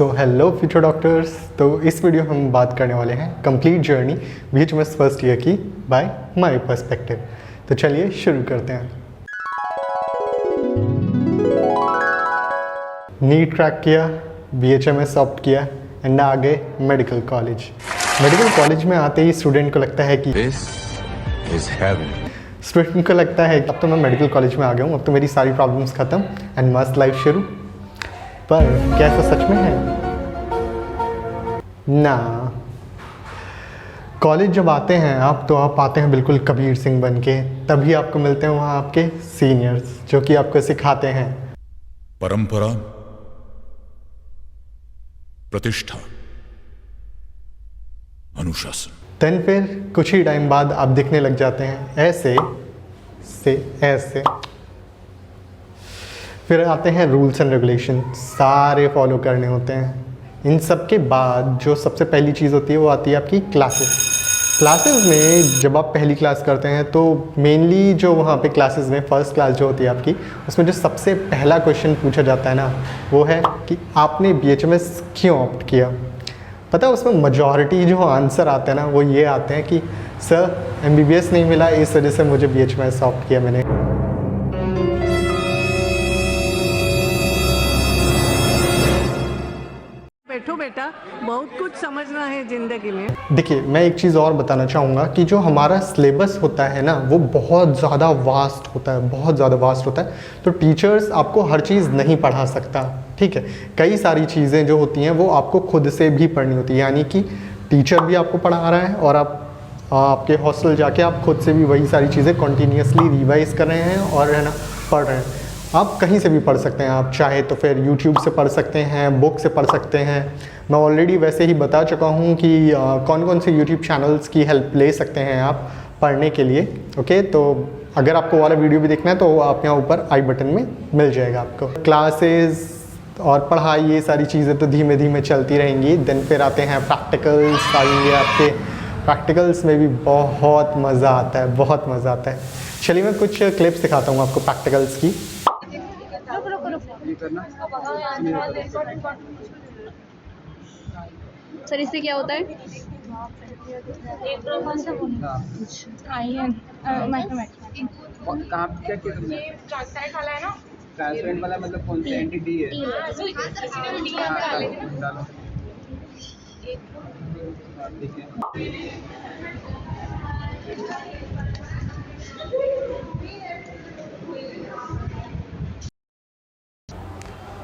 So hello future doctors. तो इस video में हम बात करने वाले हैं complete journey BHMS first year की बाय माय पर्सपेक्टिव। तो चलिए शुरू करते हैं। नीट क्रैक किया, BHMS ऑप्ट किया एंड आ गए मेडिकल कॉलेज। मेडिकल कॉलेज में आते ही स्टूडेंट को लगता है कि This is heaven. स्टूडेंट को लगता है कि अब तो मैं मेडिकल कॉलेज में आ गया हूँ, अब तो मेरी सारी प्रॉब्लम्स ख़त्म एंड मस्त लाइफ शुरू। पर क्या ऐसा सच में है? ना। कॉलेज जब आते हैं आप तो आप आते हैं बिल्कुल कबीर सिंह बन के, तभी आपको मिलते हैं वहाँ आपके सीनियर्स जो कि आपको सिखाते हैं परंपरा, प्रतिष्ठा, अनुशासन। देन फिर कुछ ही टाइम बाद आप दिखने लग जाते हैं ऐसे से ऐसे। फिर आते हैं रूल्स एंड रेगुलेशन, सारे फॉलो करने होते हैं। इन सब के बाद जो सबसे पहली चीज़ होती है वो आती है आपकी क्लासेस में जब आप पहली क्लास करते हैं तो मेनली जो वहाँ पे क्लासेस में फर्स्ट क्लास जो होती है आपकी, उसमें जो सबसे पहला क्वेश्चन पूछा जाता है ना वो है कि आपने BHMS क्यों ऑप्ट किया। पता है उसमें मेजॉरिटी जो आंसर आते हैं ना वो ये आते हैं कि सर MBBS नहीं मिला, इस वजह से मुझे BHMS ऑप्ट किया मैंने। बैठो बेटा, बहुत कुछ समझना है जिंदगी में। देखिए मैं एक चीज़ और बताना चाहूँगा कि जो हमारा सिलेबस होता है ना वो बहुत ज़्यादा वास्ट होता है, बहुत ज़्यादा वास्ट होता है। तो टीचर्स आपको हर चीज़ नहीं पढ़ा सकता, ठीक है। कई सारी चीज़ें जो होती हैं वो आपको खुद से भी पढ़नी होती है, यानी कि टीचर भी आपको पढ़ा रहा है और आपके हॉस्टल जाके आप खुद से भी वही सारी चीज़ें कंटिन्यूसली रिवाइज कर रहे हैं और है ना पढ़ रहे हैं। आप कहीं से भी पढ़ सकते हैं, आप चाहे तो फिर YouTube से पढ़ सकते हैं, बुक से पढ़ सकते हैं। मैं ऑलरेडी वैसे ही बता चुका हूँ कि कौन कौन से YouTube चैनल्स की हेल्प ले सकते हैं आप पढ़ने के लिए। ओके, तो अगर आपको वाला वीडियो भी देखना है तो आप यहाँ ऊपर आई बटन में मिल जाएगा आपको। क्लासेस और पढ़ाई ये सारी चीज़ें तो धीमे धीमे चलती रहेंगी। देन फिर आते हैं प्रैक्टिकल्स आएंगे आपके। प्रैक्टिकल्स में भी बहुत मज़ा आता है, बहुत मज़ा आता है। चलिए मैं कुछ क्लिप्स दिखाता हूँ आपको प्रैक्टिकल्स की। सर इससे क्या होता है? कहाँ क्या किया तुमने? ट्रांसपेरेंट वाला है ना? ट्रांसपेरेंट वाला मतलब कौन सा एंटिटी है? डालो। ठीक है।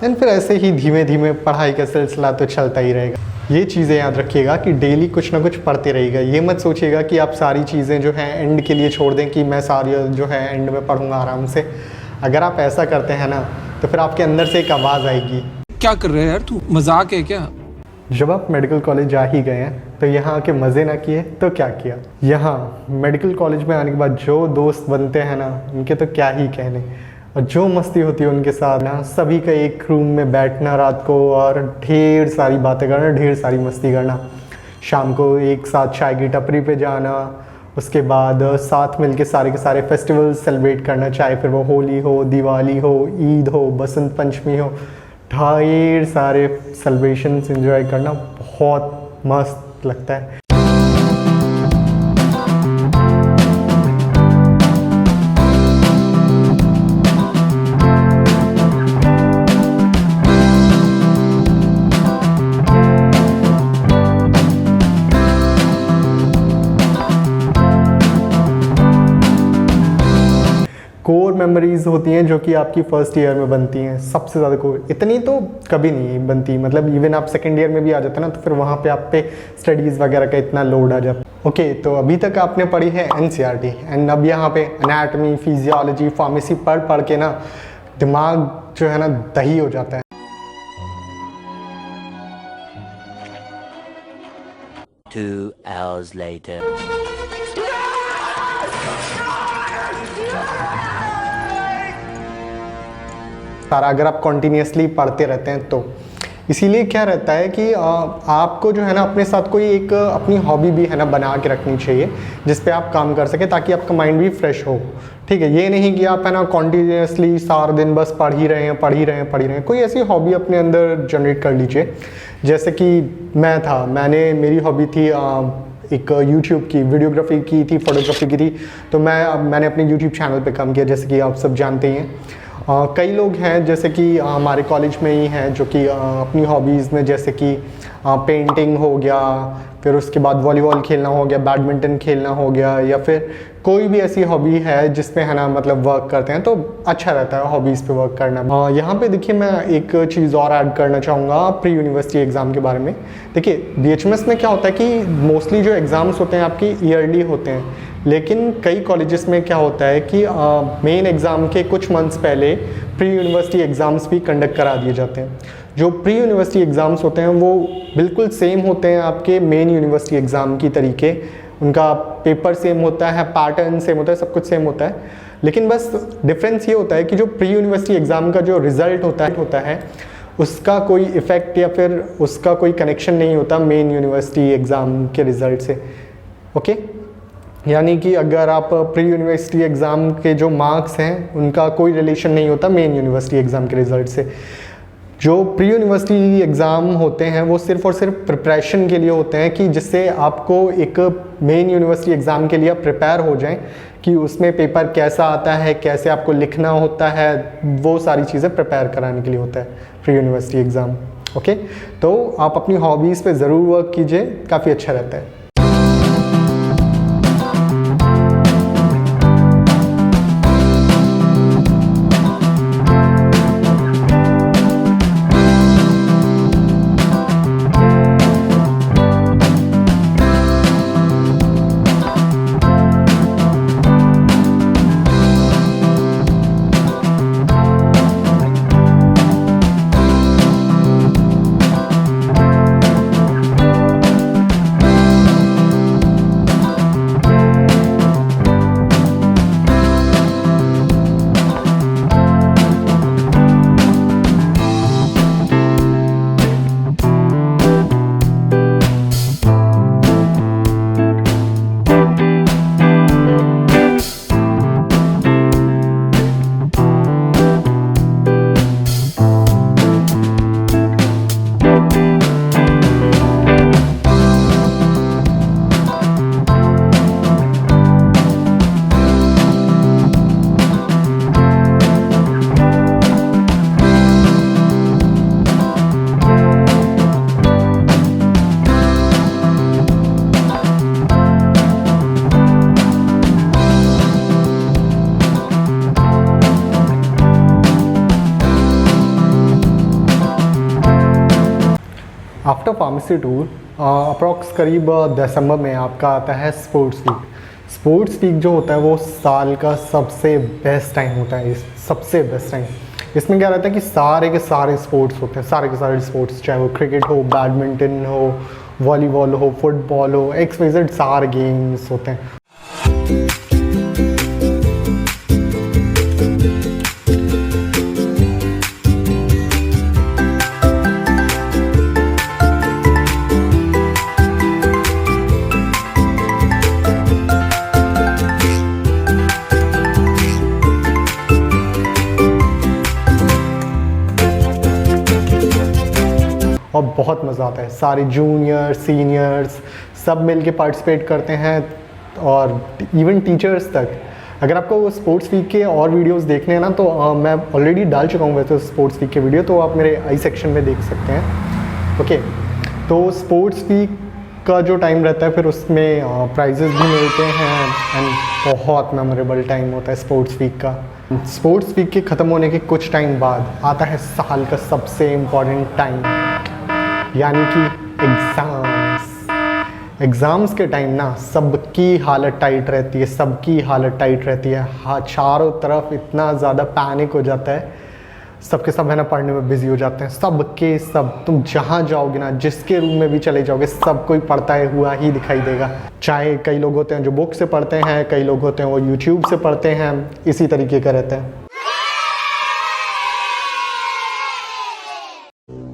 देन फिर ऐसे ही धीमे धीमे पढ़ाई का सिलसिला तो चलता ही रहेगा। ये चीज़ें याद रखिएगा कि डेली कुछ ना कुछ पढ़ते रहिएगा। ये मत सोचिएगा कि आप सारी चीज़ें जो हैं एंड के लिए छोड़ दें कि मैं सारी जो है एंड में पढ़ूंगा आराम से। अगर आप ऐसा करते हैं ना तो फिर आपके अंदर से एक आवाज़ आएगी, क्या कर रहे हैं यार तू, मजाक है क्या? जब आप मेडिकल कॉलेज जा ही गए हैं तो यहाँ आके मज़े ना किए तो क्या किया। यहाँ मेडिकल कॉलेज में आने के बाद जो दोस्त बनते हैं ना उनके तो क्या ही कहने, और जो मस्ती होती है उनके साथ ना, सभी का एक रूम में बैठना रात को और ढेर सारी बातें करना, ढेर सारी मस्ती करना। शाम को एक साथ चाय की टपरी पे जाना, उसके बाद साथ मिलके सारे के सारे फेस्टिवल सेलिब्रेट करना, चाहे फिर वो होली हो, दिवाली हो, ईद हो, बसंत पंचमी हो, ढेर सारे सेलिब्रेशंस एंजॉय करना बहुत मस्त लगता है। कोर मेमोरीज होती हैं जो कि आपकी फर्स्ट ईयर में बनती हैं, सबसे ज़्यादा कोर। इतनी तो कभी नहीं बनती, मतलब इवन आप सेकेंड ईयर में भी आ जाते हैं ना तो फिर वहाँ पे आप पे स्टडीज़ वगैरह का इतना लोड आ जाता है। ओके, तो अभी तक आपने पढ़ी है NCERT एंड अब यहाँ पे एनाटॉमी, फिजियोलॉजी, फार्मेसी पढ़ के ना दिमाग जो है ना दही हो जाता है। Two hours later. सारा अगर आप कॉन्टीन्यूसली पढ़ते रहते हैं तो इसीलिए क्या रहता है कि आपको जो है ना अपने साथ कोई एक अपनी हॉबी भी है ना बना के रखनी चाहिए जिस पे आप काम कर सके, ताकि आपका माइंड भी फ्रेश हो। ठीक है, ये नहीं कि आप है ना कॉन्टीन्यूसली सारा दिन बस पढ़ ही रहे हैं। कोई ऐसी हॉबी अपने अंदर जनरेट कर लीजिए। जैसे कि मेरी हॉबी थी एक यूट्यूब की वीडियोग्राफी की थी, फोटोग्राफी की थी। तो मैंने अपने यूट्यूब चैनल पे काम किया, जैसे कि आप सब जानते ही हैं। कई लोग हैं जैसे कि हमारे कॉलेज में ही हैं जो कि अपनी हॉबीज़ में जैसे कि पेंटिंग हो गया, फिर उसके बाद वॉलीबॉल खेलना हो गया, बैडमिंटन खेलना हो गया, या फिर कोई भी ऐसी हॉबी है जिसमें है ना मतलब वर्क करते हैं तो अच्छा रहता है हॉबीज़ पे वर्क करना। यहाँ पे देखिए मैं एक चीज़ और ऐड करना चाहूँगा प्री यूनिवर्सिटी एग्ज़ाम के बारे में। देखिए BHMS में क्या होता है कि मोस्टली जो एग्ज़ाम्स होते हैं आपकी ईयरली होते हैं, लेकिन कई कॉलेजेस में क्या होता है कि मेन एग्ज़ाम के कुछ मंथ्स पहले प्री यूनिवर्सिटी एग्ज़ाम्स भी कंडक्ट करा दिए जाते हैं। जो प्री यूनिवर्सिटी एग्ज़ाम्स होते हैं वो बिल्कुल सेम होते हैं आपके मेन यूनिवर्सिटी एग्ज़ाम की तरीके। उनका पेपर सेम होता है, पैटर्न सेम होता है, सब कुछ सेम होता है, लेकिन बस डिफरेंस ये होता है कि जो प्री यूनिवर्सिटी एग्ज़ाम का जो रिज़ल्ट होता है उसका कोई इफ़ेक्ट या फिर उसका कोई कनेक्शन नहीं होता मेन यूनिवर्सिटी एग्ज़ाम के रिज़ल्ट से। ओके, यानी कि अगर आप प्री यूनिवर्सिटी एग्ज़ाम के जो मार्क्स हैं उनका कोई रिलेशन नहीं होता मेन यूनिवर्सिटी एग्ज़ाम के रिज़ल्ट से। जो प्री यूनिवर्सिटी एग्ज़ाम होते हैं वो सिर्फ़ और सिर्फ प्रिपरेशन के लिए होते हैं, कि जिससे आपको एक मेन यूनिवर्सिटी एग्ज़ाम के लिए प्रिपेयर हो जाएं कि उसमें पेपर कैसा आता है, कैसे आपको लिखना होता है, वो सारी चीज़ें प्रिपेयर कराने के लिए होता है प्री यूनिवर्सिटी एग्ज़ाम। ओके, तो आप अपनी हॉबीज़ पे ज़रूर वर्क कीजिए, काफ़ी अच्छा रहता है। आफ्टर फार्मेसी टूर अप्रॉक्स करीब दिसंबर में आपका आता है स्पोर्ट्स वीक। स्पोर्ट्स वीक जो होता है वो साल का सबसे बेस्ट टाइम होता है, सबसे बेस्ट टाइम। इसमें क्या रहता है कि सारे के सारे स्पोर्ट्स होते हैं, सारे के सारे स्पोर्ट्स, चाहे वो क्रिकेट हो, बैडमिंटन हो, वॉलीबॉल हो, फुटबॉल हो, XYZ सारे गेम्स होते हैं। और बहुत मज़ा आता है, सारे जूनियर्स सीनियर्स सब मिल के पार्टिसिपेट करते हैं, और इवन टीचर्स तक। अगर आपको स्पोर्ट्स वीक के और वीडियोस देखने हैं ना तो मैं ऑलरेडी डाल चुका हूँ वैसे स्पोर्ट्स वीक के वीडियो, तो आप मेरे आई सेक्शन में देख सकते हैं। ओके, तो स्पोर्ट्स वीक का जो टाइम रहता है फिर उसमें प्राइजेस भी मिलते हैं, एंड बहुत मेमोरेबल टाइम होता है स्पोर्ट्स वीक का। स्पोर्ट्स वीक के ख़त्म होने के कुछ टाइम बाद आता है साल का सबसे इम्पॉर्टेंट टाइम, यानी कि एग्ज़ाम्स के टाइम ना सबकी हालत टाइट रहती है, सबकी हालत टाइट रहती है। हाँ, चारों तरफ इतना ज़्यादा पैनिक हो जाता है, सबके सब है ना पढ़ने में बिजी हो जाते हैं, सबके सब। तुम जहाँ जाओगे ना, जिसके रूम में भी चले जाओगे, सब कोई पढ़ता हुआ ही दिखाई देगा। चाहे कई लोग होते हैं जो बुक से पढ़ते हैं, कई लोग होते हैं वो यूट्यूब से पढ़ते हैं, इसी तरीके का रहता है।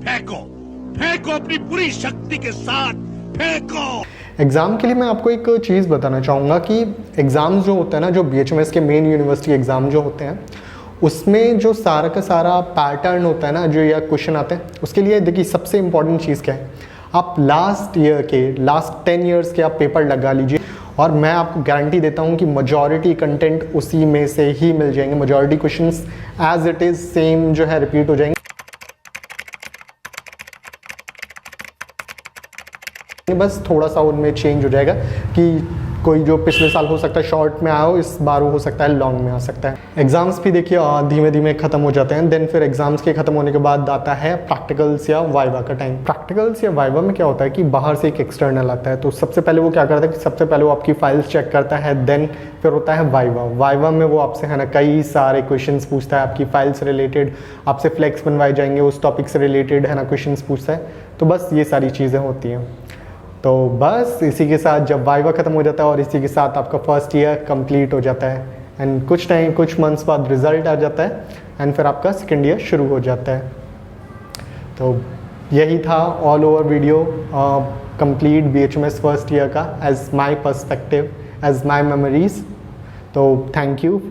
फेंको को अपनी पूरी शक्ति के साथ फेंको। एग्ज़ाम के लिए मैं आपको एक चीज़ बताना चाहूँगा कि एग्ज़ाम्स जो होते हैं ना, जो BHMS के मेन यूनिवर्सिटी एग्ज़ाम जो होते हैं, उसमें जो सारा का सारा पैटर्न होता है ना, जो या क्वेश्चन आते हैं, उसके लिए देखिए सबसे इम्पॉर्टेंट चीज़ क्या है, आप लास्ट 10 ईयर्स के आप पेपर लगा लीजिए और मैं आपको गारंटी देता हूँ कि मेजॉरिटी कंटेंट उसी में से ही मिल जाएंगे। Majority questions as it is same जो है रिपीट हो जाएंगे, बस थोड़ा सा उनमें चेंज हो जाएगा कि कोई जो पिछले साल हो सकता है शॉर्ट में आया हो, इस बार वो हो सकता है लॉन्ग में आ सकता है। एग्ज़ाम्स भी देखिए धीमे धीमे ख़त्म हो जाते हैं, देन फिर एग्ज़ाम्स के ख़त्म होने के बाद आता है प्रैक्टिकल्स या वाइवा का टाइम। प्रैक्टिकल्स या वाइवा में क्या होता है कि बाहर से एक एक्सटर्नल आता है, तो सबसे पहले वो क्या करता है कि सबसे पहले वो आपकी फाइल्स चेक करता है, देन फिर होता है वाइवा। वाइवा में वो आपसे है ना कई सारे क्वेश्चंस पूछता है, आपकी फाइल से रिलेटेड, आपसे फ्लेक्स बनवाए जाएंगे, उस टॉपिक से रिलेटेड है ना क्वेश्चंस पूछता है। तो बस ये सारी चीज़ें होती हैं। तो बस इसी के साथ जब वाइवा ख़त्म हो जाता है और इसी के साथ आपका फर्स्ट ईयर कंप्लीट हो जाता है एंड कुछ मंथ्स बाद रिज़ल्ट आ जाता है एंड फिर आपका सेकेंड ईयर शुरू हो जाता है। तो यही था all over video complete BHMS first year का as my perspective, as my memories. तो थैंक यू